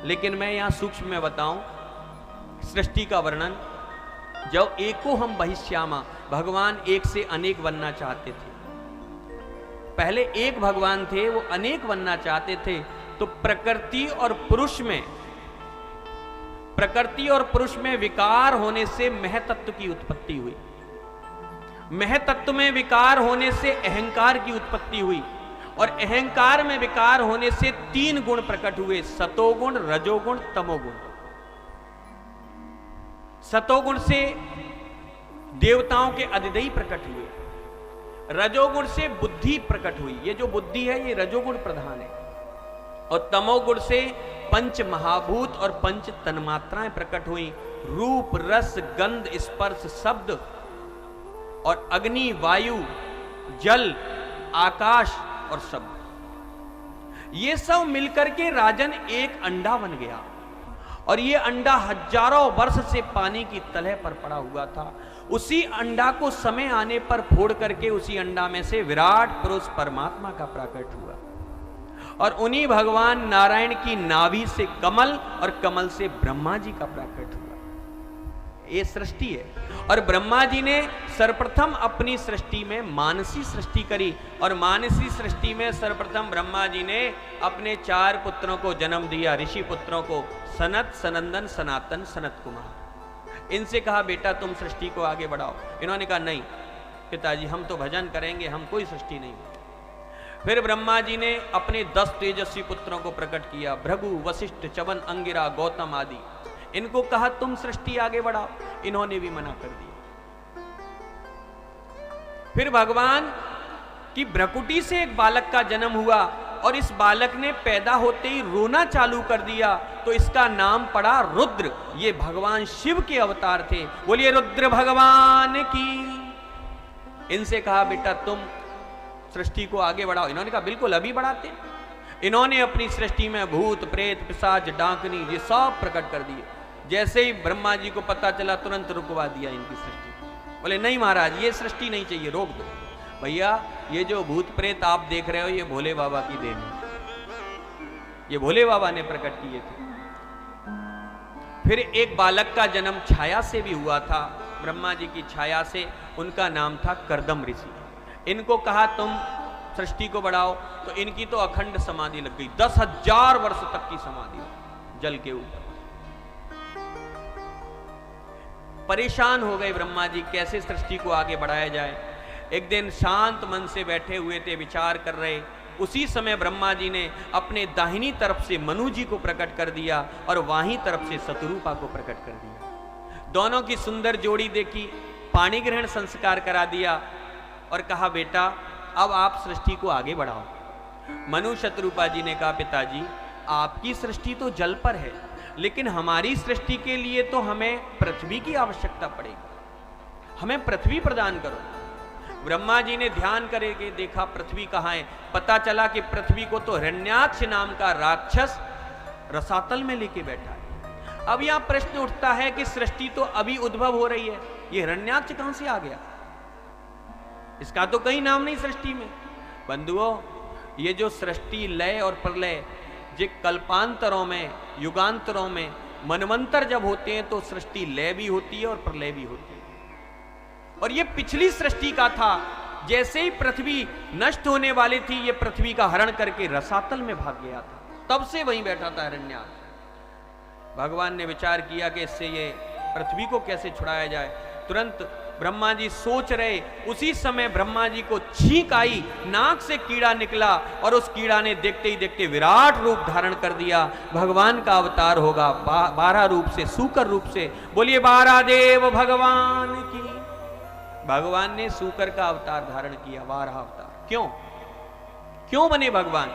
लेकिन मैं यहां सूक्ष्म में बताऊं सृष्टि का वर्णन। जब एको हम बहिष्यामा, भगवान एक से अनेक बनना चाहते थे। पहले एक भगवान थे, वो अनेक बनना चाहते थे। तो प्रकृति और पुरुष में विकार होने से महतत्व की उत्पत्ति हुई। महतत्व में विकार होने से अहंकार की उत्पत्ति हुई और अहंकार में विकार होने से तीन गुण प्रकट हुए, सतोगुण, रजोगुण, तमोगुण। सतोगुण से देवताओं के अधिदेही प्रकट हुए, रजोगुण से बुद्धि प्रकट हुई, ये जो बुद्धि है ये रजोगुण प्रधान है, और तमोगुण से पंच महाभूत और पंच तन्मात्राएं प्रकट हुई, रूप, रस, गंध, स्पर्श, शब्द और अग्नि, वायु, जल, आकाश और शब्द। ये सब मिलकर के राजन एक अंडा बन गया और ये अंडा हजारों वर्ष से पानी की तलह पर पड़ा हुआ था। उसी अंडा को समय आने पर फोड़ करके उसी अंडा में से विराट पुरुष परमात्मा का प्रकट हुआ और उन्हीं भगवान नारायण की नाभि से कमल और कमल से ब्रह्मा जी का प्रकट हुआ। ये सृष्टि है। और ब्रह्मा जी ने सर्वप्रथम अपनी सृष्टि में मानसी सृष्टि करी और मानसी सृष्टि में सर्वप्रथम ब्रह्मा जी ने अपने 4 पुत्रों को जन्म दिया, ऋषि पुत्रों को, सनत, सनंदन, सनातन, सनत कुमार। इनसे कहा बेटा तुम सृष्टि को आगे बढ़ाओ। इन्होंने कहा नहीं पिताजी, हम तो भजन करेंगे, हम कोई सृष्टि नहीं। फिर ब्रह्मा जी ने अपने 10 तेजस्वी पुत्रों को प्रकट किया, भृगु, वशिष्ठ, च्यवन, अंगिरा, गौतम आदि। इनको कहा तुम सृष्टि आगे बढ़ाओ, इन्होंने भी मना कर दिया। फिर भगवान की भ्रकुटी से एक बालक का जन्म हुआ और इस बालक ने पैदा होते ही रोना चालू कर दिया, तो इसका नाम पड़ा रुद्र। ये भगवान शिव के अवतार थे। बोलिए रुद्र भगवान की। इनसे कहा बेटा तुम सृष्टि को आगे बढ़ाओ। इन्होंने कहा बिल्कुल अभी बढ़ाते। इन्होंने अपनी सृष्टि में भूत, प्रेत, पिशाच, डाकनी ये सब प्रकट कर दिए। जैसे ही ब्रह्मा जी को पता चला तुरंत रुकवा दिया इनकी सृष्टि। बोले नहीं महाराज ये सृष्टि नहीं चाहिए, रोक दो। भैया ये जो भूत प्रेत आप देख रहे हो ये भोले बाबा की देन है, ये भोले बाबा ने प्रकट किए थे। फिर एक बालक का जन्म छाया से भी हुआ था, ब्रह्मा जी की छाया से। उनका नाम था कर्दम ऋषि। इनको कहा तुम सृष्टि को बढ़ाओ, तो इनकी तो अखंड समाधि लग गई। 10,000 वर्ष तक की समाधि जल के ऊपर। परेशान हो गए ब्रह्मा जी, कैसे सृष्टि को आगे बढ़ाया जाए। एक दिन शांत मन से बैठे हुए थे, विचार कर रहे। उसी समय ब्रह्मा जी ने अपने दाहिनी तरफ से मनु जी को प्रकट कर दिया और वाही तरफ से शतरूपा को प्रकट कर दिया। दोनों की सुंदर जोड़ी देखी, पाणी ग्रहण संस्कार करा दिया और कहा बेटा अब आप सृष्टि को आगे बढ़ाओ। मनु शतरूपा जी ने कहा पिताजी आपकी सृष्टि तो जल पर है, लेकिन हमारी सृष्टि के लिए तो हमें पृथ्वी की आवश्यकता पड़ेगी, हमें पृथ्वी प्रदान करो। ब्रह्मा जी ने ध्यान करके देखा पृथ्वी कहाँ है। पता चला कि पृथ्वी को तो हिरण्याक्ष नाम का राक्षस रसातल में लेके बैठा है। अब यहां प्रश्न उठता है कि सृष्टि तो अभी उद्भव हो रही है, ये हिरण्याक्ष कहां से आ गया? इसका तो कहीं नाम नहीं सृष्टि में। बंधुओं ये जो सृष्टि, लय और प्रलय, जो कल्पांतरों में, युगांतरों में, मनवंतर जब होते हैं तो सृष्टि लय भी होती है और प्रलय भी होती है। और ये पिछली सृष्टि का था। जैसे ही पृथ्वी नष्ट होने वाली थी, ये पृथ्वी का हरण करके रसातल में भाग गया था। तब से वहीं बैठा था हिरण्याक्ष। भगवान ने विचार किया कि इससे ये पृथ्वी को कैसे छुड़ाया जाए। तुरंत ब्रह्मा जी सोच रहे, उसी समय ब्रह्मा जी को छींक आई, नाक से कीड़ा निकला और उस कीड़ा ने देखते ही देखते विराट रूप धारण कर दिया। भगवान का अवतार होगा 12 रूप से, सूकर रूप से। बोलिए 12 देव भगवान की। भगवान ने सूकर का अवतार धारण किया, 12 अवतार। क्यों बने भगवान?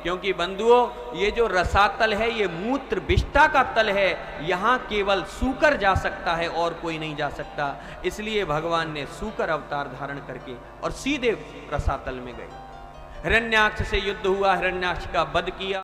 क्योंकि बंधुओं ये जो रसातल है ये मूत्र विष्ठा का तल है, यहां केवल सूकर जा सकता है और कोई नहीं जा सकता। इसलिए भगवान ने सूकर अवतार धारण करके और सीधे रसातल में गए। हिरण्याक्ष से युद्ध हुआ, हिरण्याक्ष का वध किया।